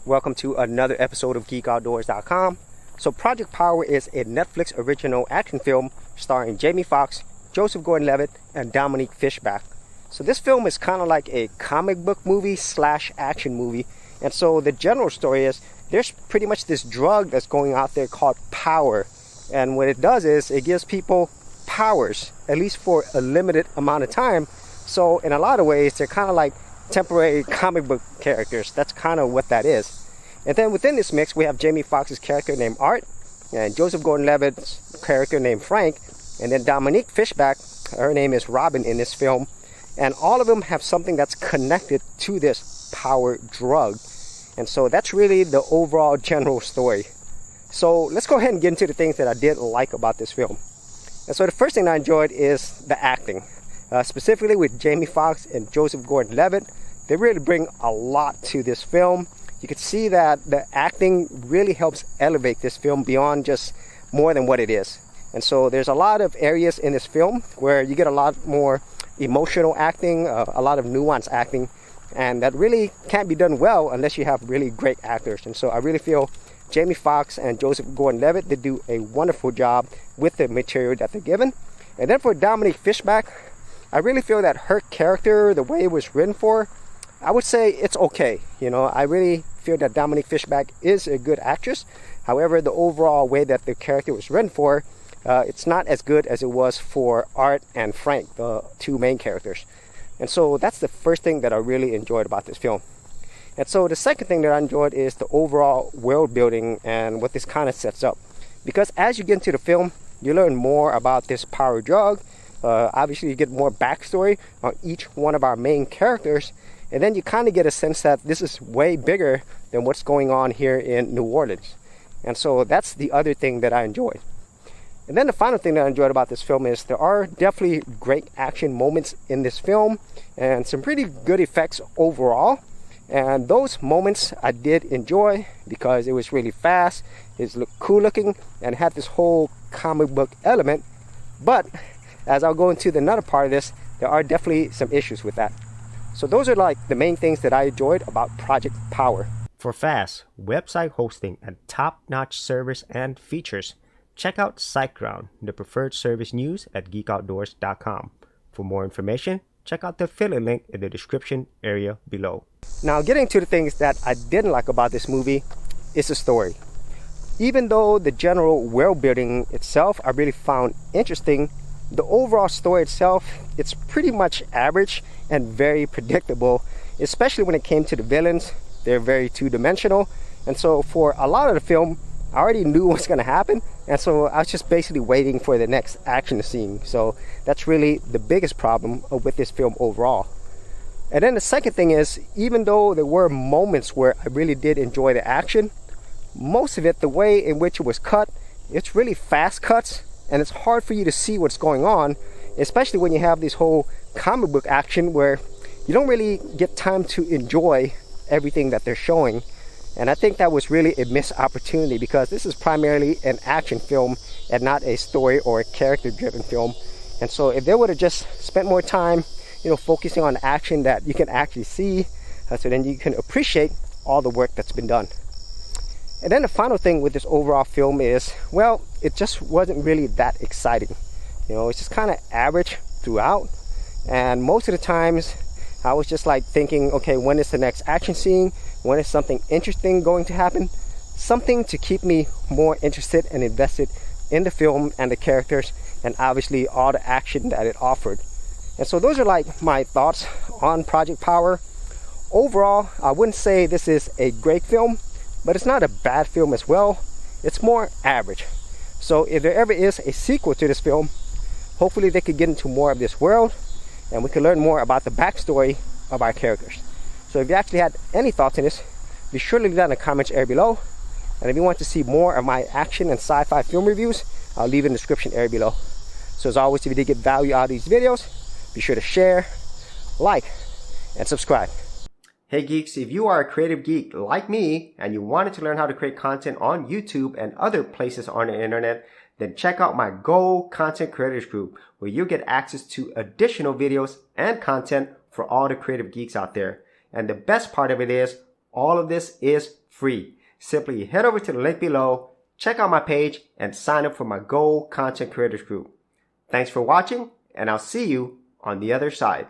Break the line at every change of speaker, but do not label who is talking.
Welcome to another episode of GeekOutdoors.com. So Project Power is a Netflix original action film starring Jamie Foxx, Joseph Gordon-Levitt, and Dominique Fishback. So this film is kind of like a comic book movie slash action movie. And so the general story is there's pretty much this drug that's going out there called power. And what it does is it gives people powers, at least for a limited amount of time. So in a lot of ways, they're kind of like temporary comic book characters. That's kind of what that is. And then within this mix, we have Jamie Foxx's character named Art, and Joseph Gordon-Levitt's character named Frank, and then Dominique Fishback, her name is Robin in this film. And all of them have something that's connected to this power drug. And so that's really the overall general story. So let's go ahead and get into the things that I did like about this film. And so the first thing I enjoyed is the acting. Specifically with Jamie Foxx and Joseph Gordon-Levitt, they really bring a lot to this film. You can see that the acting really helps elevate this film beyond just more than what it is. And so there's a lot of areas in this film where you get a lot more emotional acting, a lot of nuanced acting, and that really can't be done well unless you have really great actors. And so I really feel Jamie Foxx and Joseph Gordon-Levitt, they do a wonderful job with the material that they're given. And then for Dominique Fishback, I really feel that her character, the way it was written for, I would say it's okay. You know, I really feel that Dominique Fishback is a good actress. However, the overall way that the character was written for, it's not as good as it was for Art and Frank, the two main characters. And so that's the first thing that I really enjoyed about this film. And so the second thing that I enjoyed is the overall world building and what this kind of sets up. Because as you get into the film, you learn more about this power drug. Obviously, you get more backstory on each one of our main characters. And then you kind of get a sense that this is way bigger than what's going on here in New Orleans. And so that's the other thing that I enjoyed. And then the final thing that I enjoyed about this film is there are definitely great action moments in this film and some pretty good effects overall. And those moments I did enjoy because it was really fast, it looked cool looking, and had this whole comic book element. But as I'll go into the another part of this, there are definitely some issues with that. So those are like the main things that I enjoyed about Project Power. For fast website hosting and top-notch service and features, check out Siteground, the preferred service news at GeekOutdoors.com. For more information, check out the affiliate link in the description area below. Now, getting to the things that I didn't like about this movie is the story. Even though the general world building itself I really found interesting, the overall story itself, it's pretty much average and very predictable, especially when it came to the villains. They're very two-dimensional, and so for a lot of the film, I already knew what's going to happen, and so I was just basically waiting for the next action scene. So that's really the biggest problem with this film overall. And then the second thing is, even though there were moments where I really did enjoy the action, most of it, the way in which it was cut, it's really fast cuts, and it's hard for you to see what's going on, especially when you have this whole comic book action where you don't really get time to enjoy everything that they're showing. And I think that was really a missed opportunity because this is primarily an action film and not a story or a character-driven film. And so if they would have just spent more time, focusing on action that you can actually see, so then you can appreciate all the work that's been done. And then the final thing with this overall film is, well, it just wasn't really that exciting. It's just kind of average throughout. And most of the times, I was just like thinking, okay, when is the next action scene? When is something interesting going to happen? Something to keep me more interested and invested in the film and the characters, and obviously all the action that it offered. And so those are like my thoughts on Project Power. Overall, I wouldn't say this is a great film, but it's not a bad film as well. It's more average. So if there ever is a sequel to this film, hopefully they could get into more of this world and we can learn more about the backstory of our characters. So if you actually had any thoughts on this, be sure to leave that in the comments area below. And if you want to see more of my action and sci-fi film reviews, I'll leave it in the description area below. So as always, if you did get value out of these videos, be sure to share, like, and subscribe. Hey geeks, if you are a creative geek like me and you wanted to learn how to create content on YouTube and other places on the internet, then check out my Go Content Creators group, where you'll get access to additional videos and content for all the creative geeks out there. And the best part of it is, all of this is free. Simply head over to the link below, check out my page, and sign up for my Gold Content Creators Group. Thanks for watching, and I'll see you on the other side.